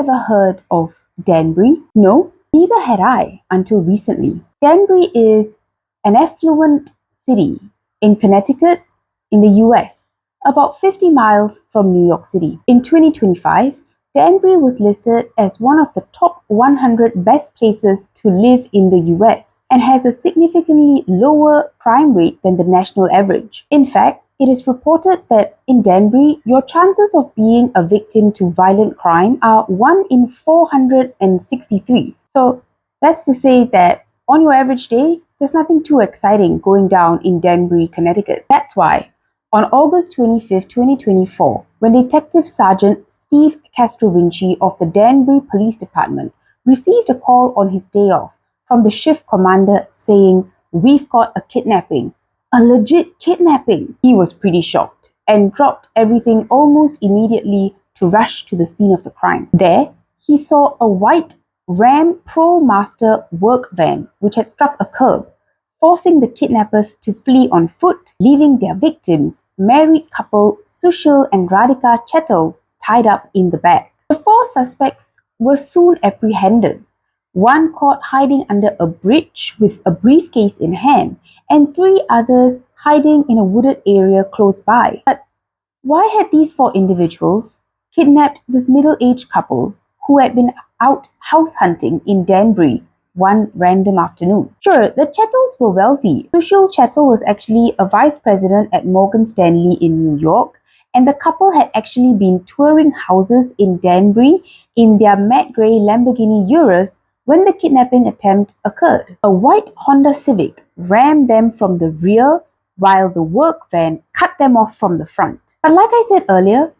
ever heard of Danbury? No, neither had I until recently. Danbury is an affluent city in Connecticut in the US, about 50 miles from New York City. In 2025, Danbury was listed as one of the top 100 best places to live in the US and has a significantly lower crime rate than the national average. In fact, it is reported that in Danbury, your chances of being a victim to violent crime are 1 in 463. So that's to say that on your average day, there's nothing too exciting going down in Danbury, Connecticut. That's why on August 25, 2024, when Detective Sergeant Steve Castrovinci of the Danbury Police Department received a call on his day off from the shift commander saying, "We've got a kidnapping." A legit kidnapping. He was pretty shocked and dropped everything almost immediately to rush to the scene of the crime. There, he saw a white Ram ProMaster work van which had struck a curb, forcing the kidnappers to flee on foot, leaving their victims, married couple Jeandiel and Veer Chetal, tied up in the back. The 4 suspects were soon apprehended, one caught hiding under a bridge with a briefcase in hand, and 3 others hiding in a wooded area close by. But why had these 4 individuals kidnapped this middle-aged couple who had been out house hunting in Danbury one random afternoon? Sure, the Chetals were wealthy. Jeandiel Chetal was actually a vice president at Morgan Stanley in New York, and the couple had actually been touring houses in Danbury in their matte grey Lamborghini Urus when the kidnapping attempt occurred. A white Honda Civic rammed them from the rear while the work van cut them off from the front. But like I said earlier,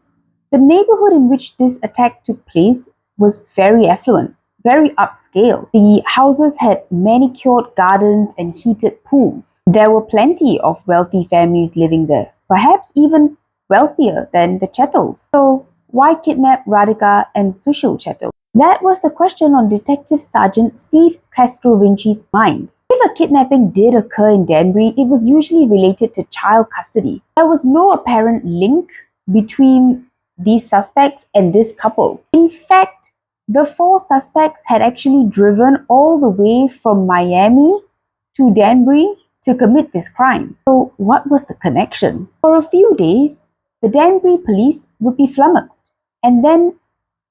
the neighborhood in which this attack took place was very affluent, very upscale. The houses had manicured gardens and heated pools. There were plenty of wealthy families living there, perhaps even wealthier than the Chetals. So why kidnap Radhika and Jeandiel Chetal? That was the question on Detective Sergeant Steve Castrovinci's mind. If a kidnapping did occur in Danbury, it was usually related to child custody. There was no apparent link between these suspects and this couple. In fact, the 4 suspects had actually driven all the way from Miami to Danbury to commit this crime. So what was the connection? For a few days, the Danbury police would be flummoxed, and then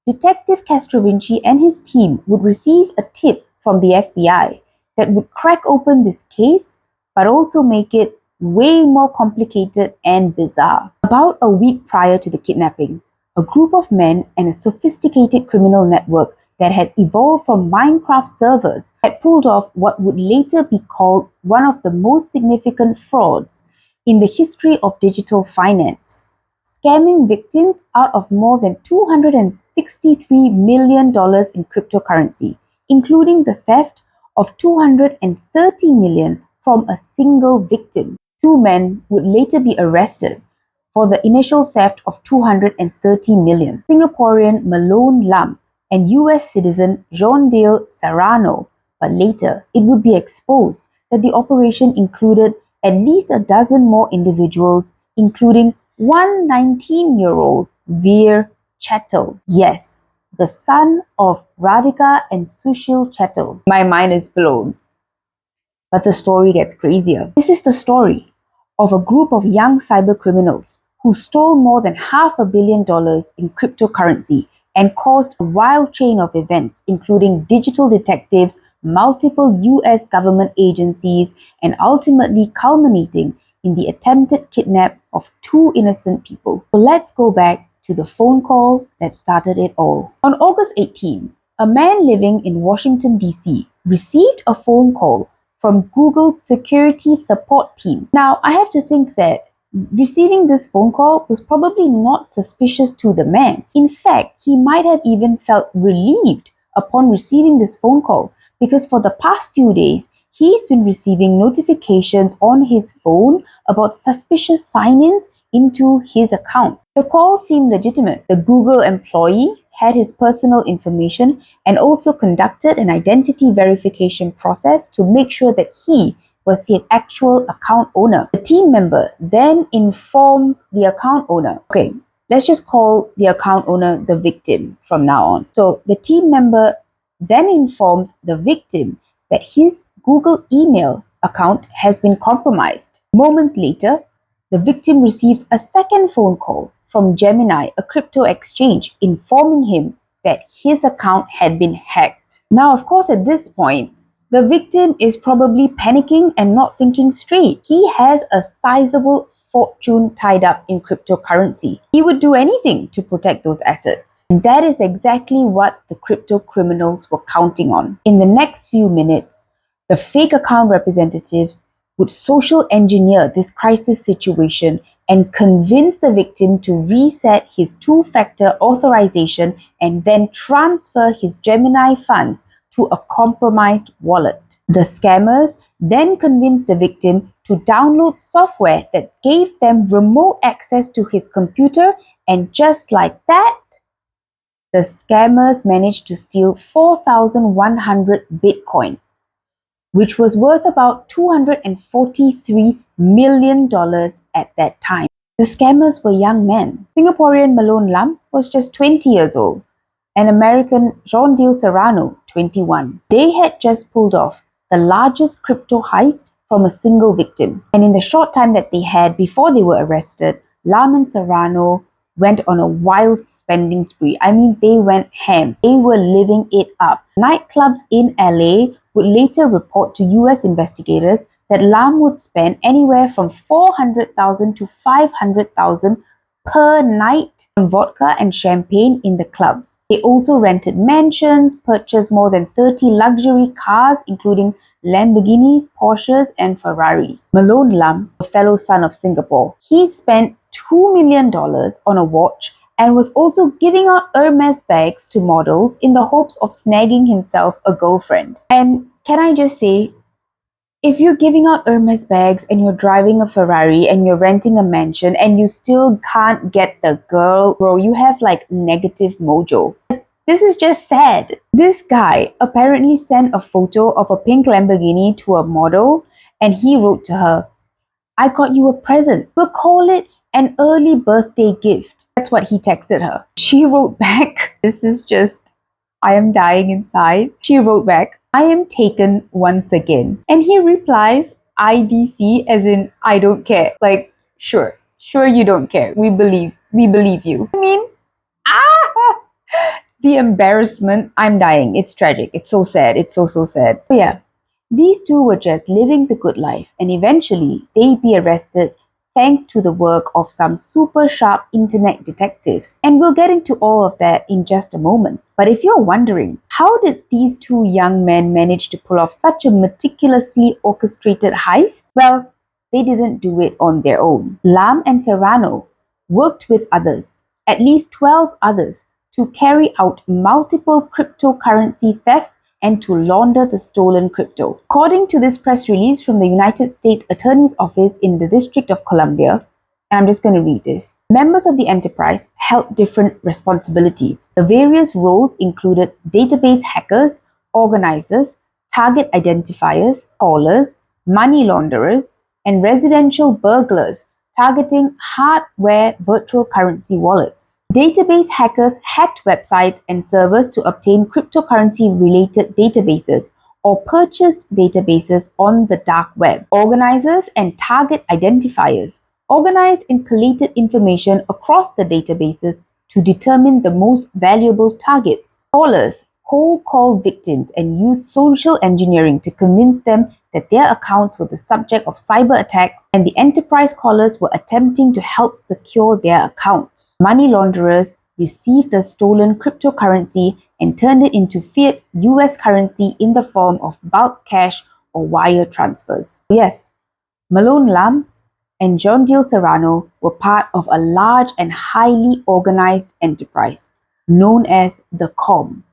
Detective Castrovinci and his team would receive a tip from the FBI that would crack open this case, but also make it way more complicated and bizarre. About a week prior to the kidnapping, a group of men and a sophisticated criminal network that had evolved from Minecraft servers had pulled off what would later be called one of the most significant frauds in the history of digital finance, scamming victims out of more than $263 million in cryptocurrency, including the theft of $230 million from a single victim. 2 men would later be arrested for the initial theft of $230 million. Singaporean Malone Lam and US citizen Jeandiel Serrano, but later it would be exposed that the operation included at least a dozen more individuals, including one 19-year-old Veer Chetal. Yes, the son of Radhika and Jeandiel Chetal. My mind is blown. But the story gets crazier. This is the story of a group of young cybercriminals who stole more than $500 million in cryptocurrency and caused a wild chain of events, including digital detectives, multiple US government agencies, and ultimately culminating in the attempted kidnap of 2 innocent people. So let's go back to the phone call that started it all. On August 18, a man living in Washington, D.C. received a phone call from Google's security support team. Now, I have to think that receiving this phone call was probably not suspicious to the man. In fact, he might have even felt relieved upon receiving this phone call, because for the past few days, he's been receiving notifications on his phone about suspicious sign-ins into his account. The call seemed legitimate. The Google employee had his personal information and also conducted an identity verification process to make sure that he was the actual account owner. The team member then informs the account owner, okay, Let's just call the account owner the victim from now on. So the team member then informs the victim that his Google email account has been compromised. Moments later, the victim receives a second phone call from Gemini, a crypto exchange, informing him that his account had been hacked. Now, of course, at this point, the victim is probably panicking and not thinking straight. He has a sizable fortune tied up in cryptocurrency. He would do anything to protect those assets. And that is exactly what the crypto criminals were counting on. In the next few minutes, the fake account representatives would social engineer this crisis situation and convince the victim to reset his two-factor authorization and then transfer his Gemini funds to a compromised wallet. The scammers then convinced the victim to download software that gave them remote access to his computer, and just like that, the scammers managed to steal 4,100 Bitcoin, which was worth about $243 million at that time. The scammers were young men. Singaporean Malone Lam was just 20 years old, and American Jeandiel Serrano, 21. They had just pulled off the largest crypto heist from a single victim. And in the short time that they had before they were arrested, Lam and Serrano went on a wild spending spree. I mean, they went ham. They were living it up. Nightclubs in LA would later report to US investigators that Lam would spend anywhere from $400,000 to $500,000 per night on vodka and champagne in the clubs. They also rented mansions, purchased more than 30 luxury cars, including Lamborghinis, Porsches, and Ferraris. Malone Lam, a fellow son of Singapore, he spent $2 million on a watch and was also giving out Hermès bags to models in the hopes of snagging himself a girlfriend. And can I just say, if you're giving out Hermès bags and you're driving a Ferrari and you're renting a mansion and you still can't get the girl, bro, you have like negative mojo. This is just sad. This guy apparently sent a photo of a pink Lamborghini to a model and he wrote to her, "I got you a present. We'll call it an early birthday gift." That's what he texted her. She wrote back, this is just, I am dying inside. She wrote back, "I am taken once again." And he replies, IDC, as in, I don't care. Like, sure you don't care. We believe you. I mean, the embarrassment, I'm dying. It's tragic. It's so sad. It's so sad. But yeah, these two were just living the good life, and eventually they'd be arrested thanks to the work of some super sharp internet detectives. And we'll get into all of that in just a moment. But if you're wondering, how did these two young men manage to pull off such a meticulously orchestrated heist? Well, they didn't do it on their own. Lam and Serrano worked with others, at least 12 others, to carry out multiple cryptocurrency thefts and to launder the stolen crypto. According to this press release from the United States Attorney's Office in the District of Columbia, and I'm just going to read this. Members of the enterprise held different responsibilities. The various roles included database hackers, organizers, target identifiers, callers, money launderers, and residential burglars targeting hardware virtual currency wallets. Database hackers hacked websites and servers to obtain cryptocurrency-related databases or purchased databases on the dark web. Organizers and target identifiers organized and collated information across the databases to determine the most valuable targets. Callers cold called victims and used social engineering to convince them that their accounts were the subject of cyber attacks, and the enterprise callers were attempting to help secure their accounts. Money launderers received the stolen cryptocurrency and turned it into fiat US currency in the form of bulk cash or wire transfers. Yes, Malone Lam and Jeandiel Serrano were part of a large and highly organized enterprise known as the COM,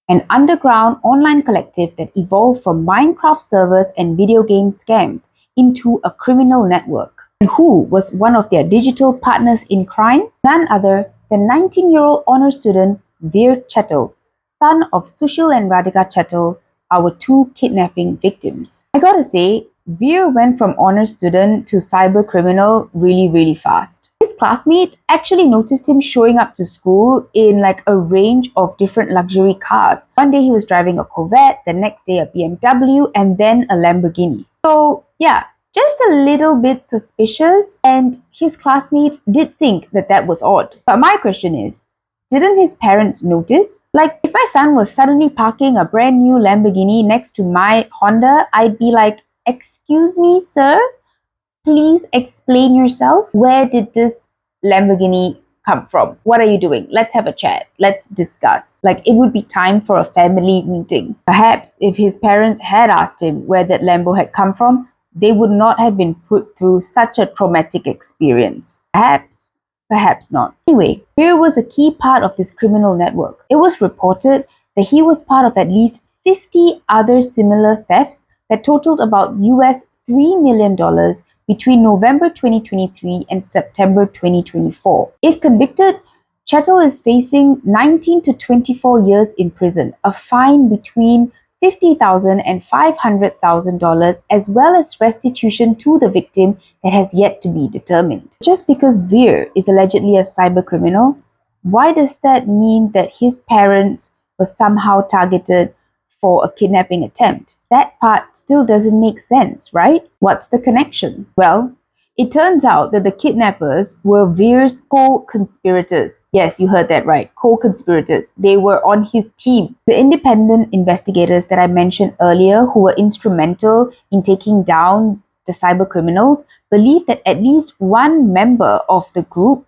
an underground online collective that evolved from Minecraft servers and video game scams into a criminal network. And who was one of their digital partners in crime? None other than 19-year-old honor student Veer Chetal, son of Sushil and Radhika Chetal, our two kidnapping victims. I gotta say, Veer went from honor student to cyber criminal really fast. His classmates actually noticed him showing up to school in like a range of different luxury cars. One day he was driving a Corvette, the next day a BMW, and then a Lamborghini. So yeah, just a little bit suspicious, and his classmates did think that that was odd. But my question is, didn't his parents notice? Like, if my son was suddenly parking a brand new Lamborghini next to my Honda, I'd be like, "Excuse me, sir? Please explain yourself. Where did this Lamborghini come from? What are you doing? Let's have a chat. Let's discuss." Like, it would be time for a family meeting. Perhaps if his parents had asked him where that Lambo had come from, they would not have been put through such a traumatic experience. Perhaps not. Anyway, Veer was a key part of this criminal network. It was reported that he was part of at least 50 other similar thefts that totaled about US $3 million between November 2023 and September 2024. If convicted, Chetal is facing 19 to 24 years in prison, a fine between $50,000 and $500,000, as well as restitution to the victim that has yet to be determined. Just because Veer is allegedly a cybercriminal, why does that mean that his parents were somehow targeted for a kidnapping attempt? That part still doesn't make sense, right? What's the connection? Well, it turns out that the kidnappers were Veer's co-conspirators. Yes, you heard that right, co-conspirators. They were on his team. The independent investigators that I mentioned earlier, who were instrumental in taking down the cybercriminals, believe that at least one member of the group,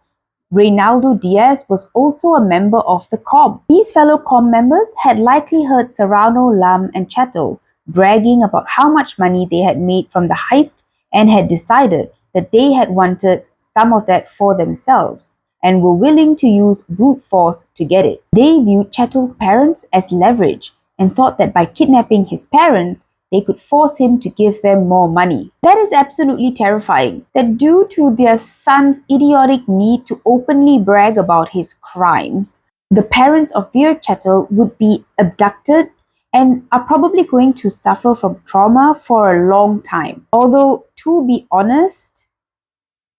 Reynaldo Diaz, was also a member of the COM. These fellow COM members had likely heard Serrano, Lam, and Chetal bragging about how much money they had made from the heist and had decided that they had wanted some of that for themselves and were willing to use brute force to get it. They viewed Chetal's parents as leverage and thought that by kidnapping his parents, they could force him to give them more money. That is absolutely terrifying, that due to their son's idiotic need to openly brag about his crimes, the parents of Veer Chetal would be abducted and are probably going to suffer from trauma for a long time. Although, to be honest,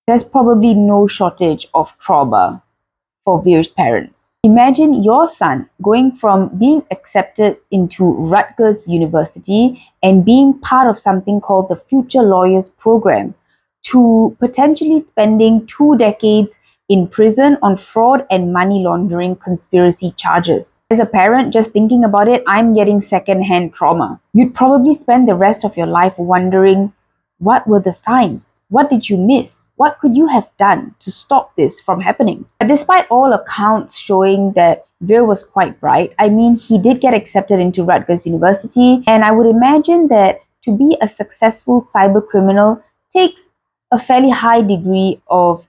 there's probably no shortage of trauma for Veer's parents. Imagine your son going from being accepted into Rutgers University and being part of something called the Future Lawyers Program to potentially spending 2 decades in prison on fraud and money laundering conspiracy charges. As a parent, just thinking about it, I'm getting secondhand trauma. You'd probably spend the rest of your life wondering, what were the signs? What did you miss? What could you have done to stop this from happening? But despite all accounts showing that Veer was quite bright, I mean, he did get accepted into Rutgers University, and I would imagine that to be a successful cyber criminal takes a fairly high degree of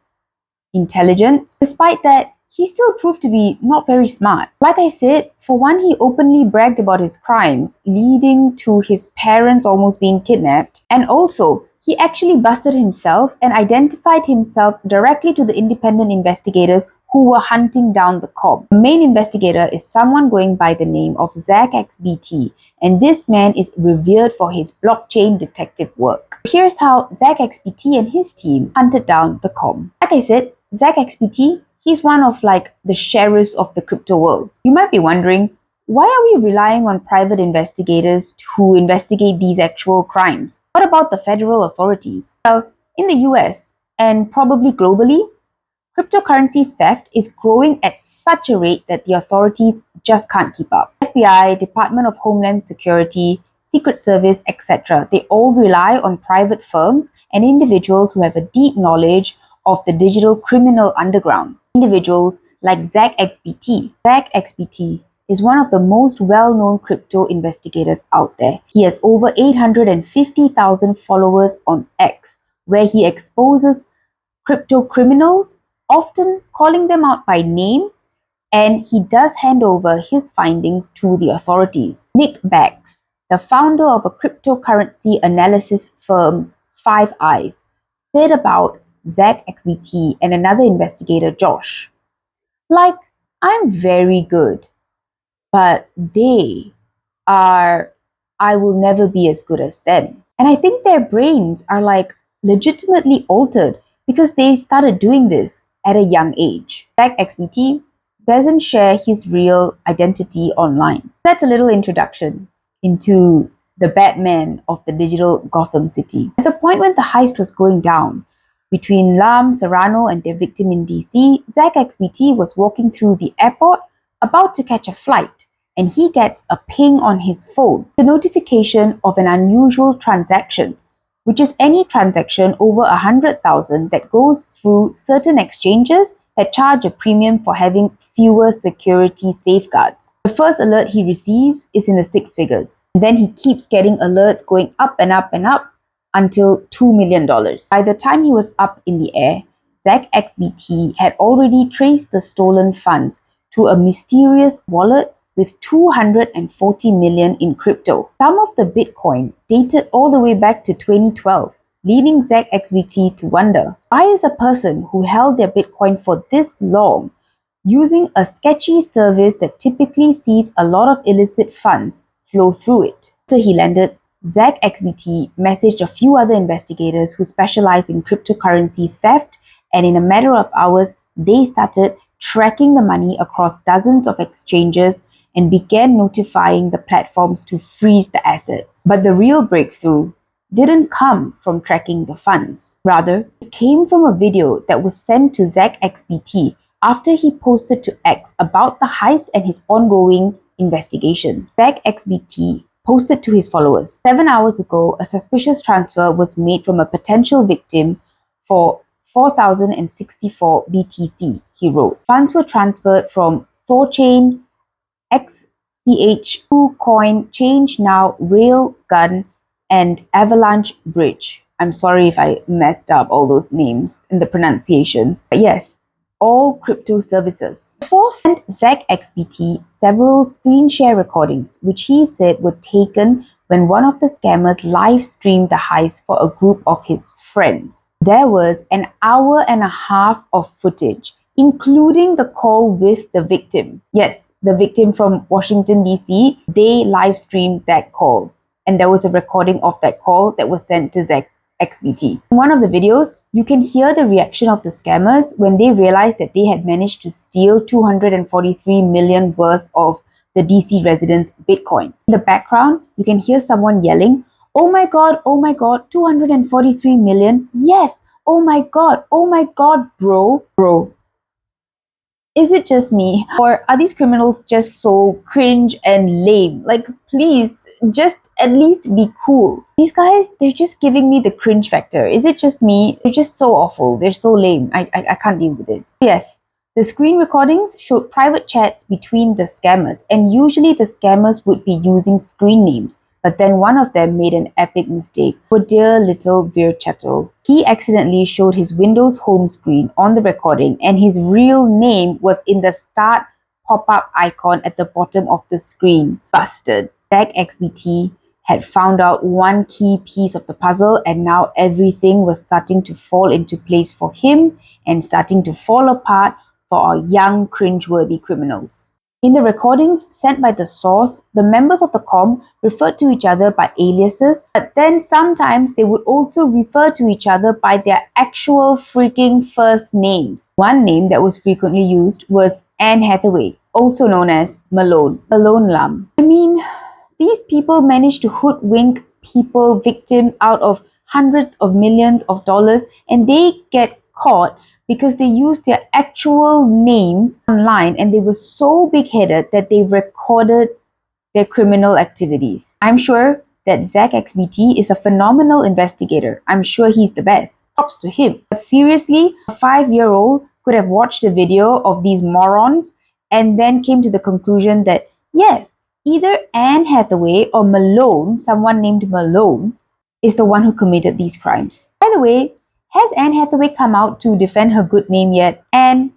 intelligence. Despite that, he still proved to be not very smart. Like I said, for one, he openly bragged about his crimes, leading to his parents almost being kidnapped. And also, he actually busted himself and identified himself directly to the independent investigators who were hunting down the COB. The main investigator is someone going by the name of Zach XBT, and this man is revered for his blockchain detective work. Here's how Zach XBT and his team hunted down the COB. Like I said, Zach XBT, he's one of like the sheriffs of the crypto world. You might be wondering, why are we relying on private investigators to investigate these actual crimes? What about the federal authorities? Well, in the US and probably globally, cryptocurrency theft is growing at such a rate that the authorities just can't keep up. FBI, Department of Homeland Security, Secret Service, etc. They all rely on private firms and individuals who have a deep knowledge of the digital criminal underground. Individuals like Zach XBT. Zach XBT is one of the most well-known crypto investigators out there. He has over 850,000 followers on X, where he exposes crypto criminals, often calling them out by name, and he does hand over his findings to the authorities. Nick Baggs, the founder of a cryptocurrency analysis firm, Five Eyes, said about Zach XBT and another investigator, Josh, like, I'm very good, but I will never be as good as them. And I think their brains are like legitimately altered because they started doing this at a young age. Zach XBT doesn't share his real identity online. That's a little introduction into the Batman of the digital Gotham City. At the point when the heist was going down between Lam, Serrano, and their victim in DC, Zach XBT was walking through the airport about to catch a flight, and he gets a ping on his phone, the notification of an unusual transaction, which is any transaction over 100,000 that goes through certain exchanges that charge a premium for having fewer security safeguards. The first alert he receives is in the six figures. And then he keeps getting alerts going up and up and up until $2 million. By the time he was up in the air, Zach XBT had already traced the stolen funds to a mysterious wallet with 240 million in crypto. Some of the Bitcoin dated all the way back to 2012, leading Zach XBT to wonder, why is a person who held their Bitcoin for this long using a sketchy service that typically sees a lot of illicit funds flow through it? After he landed, Zach XBT messaged a few other investigators who specialize in cryptocurrency theft, and in a matter of hours, they started tracking the money across dozens of exchanges and began notifying the platforms to freeze the assets. But the real breakthrough didn't come from tracking the funds. Rather, it came from a video that was sent to Zach XBT after he posted to X about the heist and his ongoing investigation. Zach XBT posted to his followers, 7 hours ago, a suspicious transfer was made from a potential victim for 4,064 BTC, he wrote. Funds were transferred from Thorchain, XCH, KuCoin, Change Now, Railgun, and Avalanche Bridge. I'm sorry if I messed up all those names and the pronunciations. But yes, all crypto services. The source sent Zach XBT several screen share recordings, which he said were taken when one of the scammers live streamed the heist for a group of his friends. There was an hour and a half of footage, including the call with the victim. Yes, the victim from Washington, DC, they live streamed that call. And there was a recording of that call that was sent to Zach XBT. In one of the videos, you can hear the reaction of the scammers when they realized that they had managed to steal 243 million worth of the DC residents' Bitcoin. In the background, you can hear someone yelling, oh my god, 243 million? Yes, oh my god, bro. Is it just me? Or are these criminals just so cringe and lame? Like, please, just at least be cool. These guys, they're just giving me the cringe factor. Is it just me? They're just so awful. They're so lame. I can't deal with it. Yes, the screen recordings showed private chats between the scammers, and usually the scammers would be using screen names. But then one of them made an epic mistake. For dear little Veer Chetal, he accidentally showed his Windows home screen on the recording, and his real name was in the start pop-up icon at the bottom of the screen. Busted. Zach XBT had found out one key piece of the puzzle, and now everything was starting to fall into place for him and starting to fall apart for our young cringeworthy criminals. In the recordings sent by the source, the members of the comm referred to each other by aliases, but then sometimes they would also refer to each other by their actual freaking first names. One name that was frequently used was Anne Hathaway, also known as Malone Lam. I mean, these people managed to hoodwink people, victims, out of hundreds of millions of dollars, and they get caught because they used their actual names online, and they were so big-headed that they recorded their criminal activities. I'm sure that Zach XBT is a phenomenal investigator. I'm sure he's the best. Props to him. But seriously, a 5-year-old could have watched a video of these morons and then came to the conclusion that, yes, either Anne Hathaway or Malone, someone named Malone, is the one who committed these crimes. By the way, has Anne Hathaway come out to defend her good name yet? And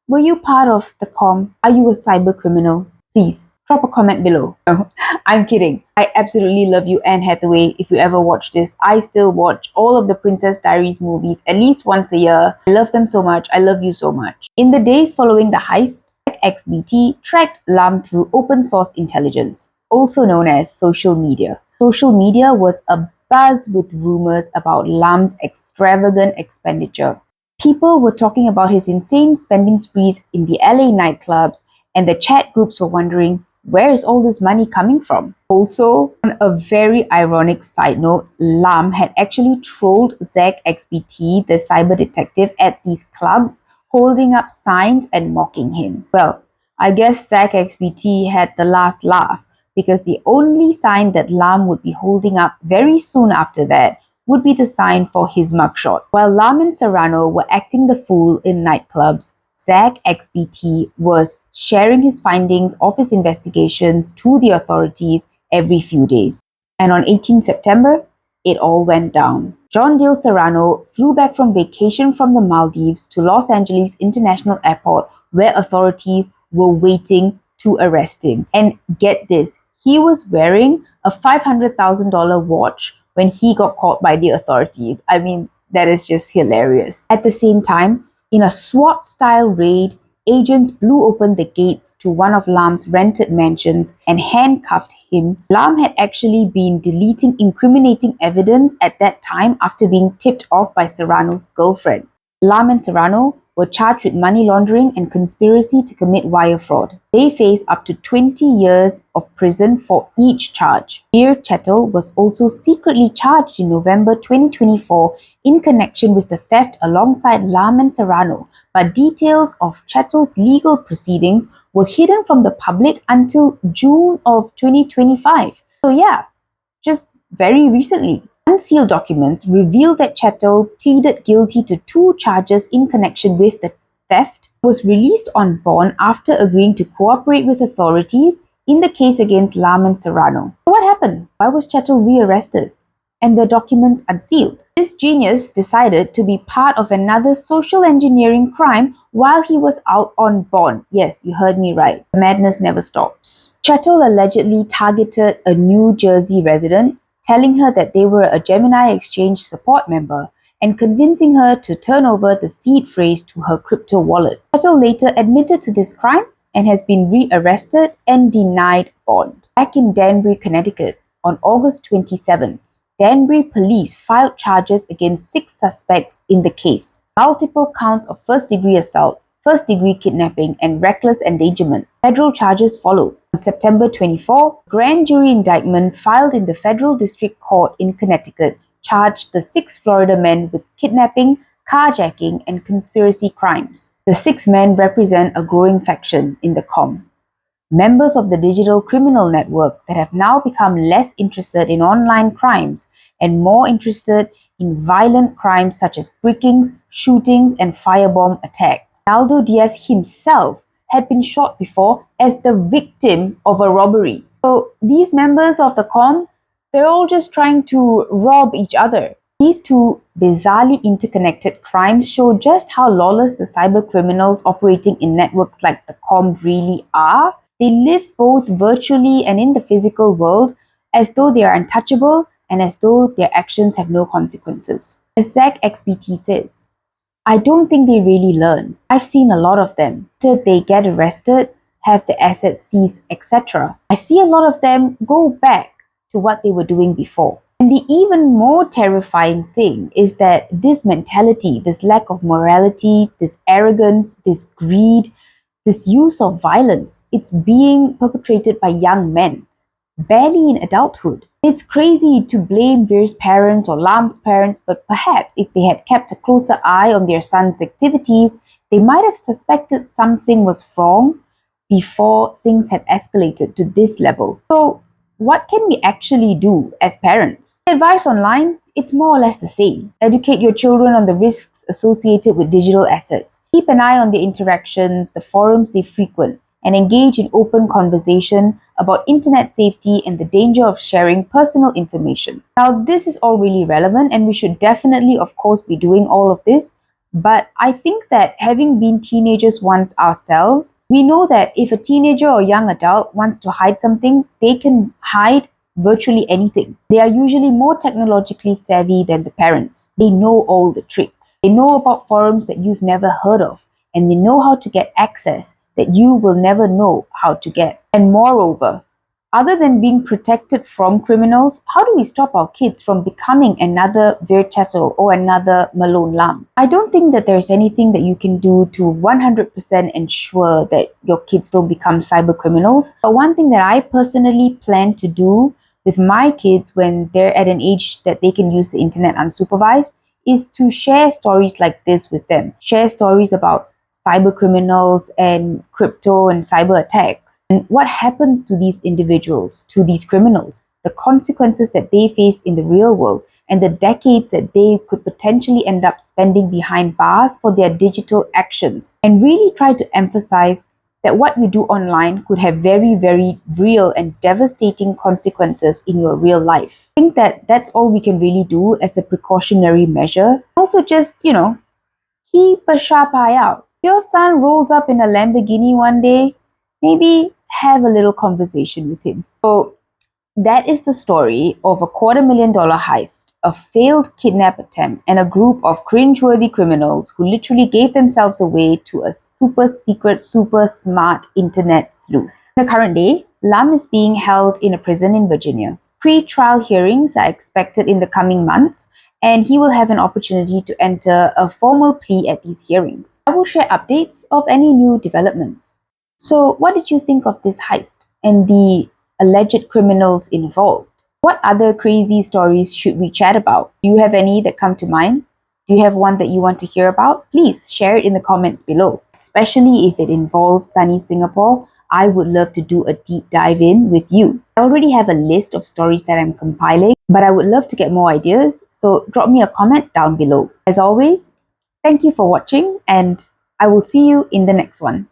were you part of the comm? Are you a cyber criminal? Please, drop a comment below. No, I'm kidding. I absolutely love you, Anne Hathaway. If you ever watch this, I still watch all of the Princess Diaries movies at least once a year. I love them so much. I love you so much. In the days following the heist, XBT tracked Lam through open source intelligence, also known as social media. Social media was a buzz with rumors about Lam's extravagant expenditure. People were talking about his insane spending sprees in the LA nightclubs, and the chat groups were wondering, where is all this money coming from? Also, on a very ironic side note, Lam had actually trolled Zack XBT, the cyber detective, at these clubs, holding up signs and mocking him. Well, I guess Zack XBT had the last laugh, because the only sign that Lam would be holding up very soon after that would be the sign for his mugshot. While Lam and Serrano were acting the fool in nightclubs, Zack XBT was sharing his findings of his investigations to the authorities every few days. And on 18 September, it all went down. Jeandiel Serrano flew back from vacation from the Maldives to Los Angeles International Airport, where authorities were waiting to arrest him. And get this, he was wearing a $500,000 watch when he got caught by the authorities. I mean, that is just hilarious. At the same time, in a SWAT-style raid, agents blew open the gates to one of Lam's rented mansions and handcuffed him. Lam had actually been deleting incriminating evidence at that time after being tipped off by Serrano's girlfriend. Lam and Serrano were charged with money laundering and conspiracy to commit wire fraud. They face up to 20 years of prison for each charge. Veer Chetal was also secretly charged in November 2024 in connection with the theft alongside Lam and Serrano, but details of Chetal's legal proceedings were hidden from the public until June of 2025. So yeah, just very recently. Unsealed documents reveal that Chetal pleaded guilty to 2 charges in connection with the theft, was released on bond after agreeing to cooperate with authorities in the case against Lam and Serrano. So what happened? Why was Chetal rearrested and the documents unsealed? This genius decided to be part of another social engineering crime while he was out on bond. Yes, you heard me right. The madness never stops. Chetal allegedly targeted a New Jersey resident, telling her that they were a Gemini Exchange support member and convincing her to turn over the seed phrase to her crypto wallet. Chetal later admitted to this crime and has been rearrested and denied bond. Back in Danbury, Connecticut, on August 27, Danbury police filed charges against 6 suspects in the case. Multiple counts of first-degree assault, first-degree kidnapping, and reckless endangerment. Federal charges followed. On September 24, grand jury indictment filed in the Federal District Court in Connecticut charged the 6 Florida men with kidnapping, carjacking, and conspiracy crimes. The 6 men represent a growing faction in the COM. Members of the digital criminal network that have now become less interested in online crimes and more interested in violent crimes such as break-ins, shootings, and firebomb attacks. Naldo Diaz himself had been shot before as the victim of a robbery. So these members of the COM, they're all just trying to rob each other. These 2 bizarrely interconnected crimes show just how lawless the cyber criminals operating in networks like the COM really are. They live both virtually and in the physical world as though they are untouchable and as though their actions have no consequences. As Zack XBT says, I don't think they really learn. I've seen a lot of them. After they get arrested, have their assets seized, etc. I see a lot of them go back to what they were doing before. And the even more terrifying thing is that this mentality, this lack of morality, this arrogance, this greed, this use of violence, it's being perpetrated by young men, barely in adulthood. It's crazy to blame Veer's parents or Lam's parents, but perhaps if they had kept a closer eye on their son's activities, they might have suspected something was wrong before things had escalated to this level. So, what can we actually do as parents? Advice online, it's more or less the same. Educate your children on the risks associated with digital assets. Keep an eye on their interactions, the forums they frequent, and engage in open conversation about internet safety and the danger of sharing personal information. Now, this is all really relevant, and we should definitely, of course, be doing all of this. But I think that having been teenagers once ourselves, we know that if a teenager or young adult wants to hide something, they can hide virtually anything. They are usually more technologically savvy than the parents. They know all the tricks. They know about forums that you've never heard of, and they know how to get access that you will never know how to get. And moreover, Other than being protected from criminals, how do we stop our kids from becoming another Veer Chetal or another Malone Lam? I don't think that there's anything that you can do to 100% ensure that your kids don't become cyber criminals. But one thing that I personally plan to do with my kids when they're at an age that they can use the internet unsupervised is to share stories like this with them. Share stories about cyber criminals and crypto and cyber attacks. And what happens to these individuals, to these criminals, the consequences that they face in the real world, and the decades that they could potentially end up spending behind bars for their digital actions. And really try to emphasize that what you do online could have very, very real and devastating consequences in your real life. I think that that's all we can really do as a precautionary measure. Also, just, keep a sharp eye out. If your son rolls up in a Lamborghini one day, maybe have a little conversation with him. So that is the story of a $250,000 heist, a failed kidnap attempt, and a group of cringeworthy criminals who literally gave themselves away to a super secret, super smart internet sleuth. In the current day, Lam is being held in a prison in Virginia. Pre-trial hearings are expected in the coming months, and he will have an opportunity to enter a formal plea at these hearings. I will share updates of any new developments. So, what did you think of this heist and the alleged criminals involved? What other crazy stories should we chat about? Do you have any that come to mind? Do you have one that you want to hear about? Please share it in the comments below. Especially if it involves sunny Singapore, I would love to do a deep dive in with you. I already have a list of stories that I'm compiling, but I would love to get more ideas, so drop me a comment down below. As always, thank you for watching, and I will see you in the next one.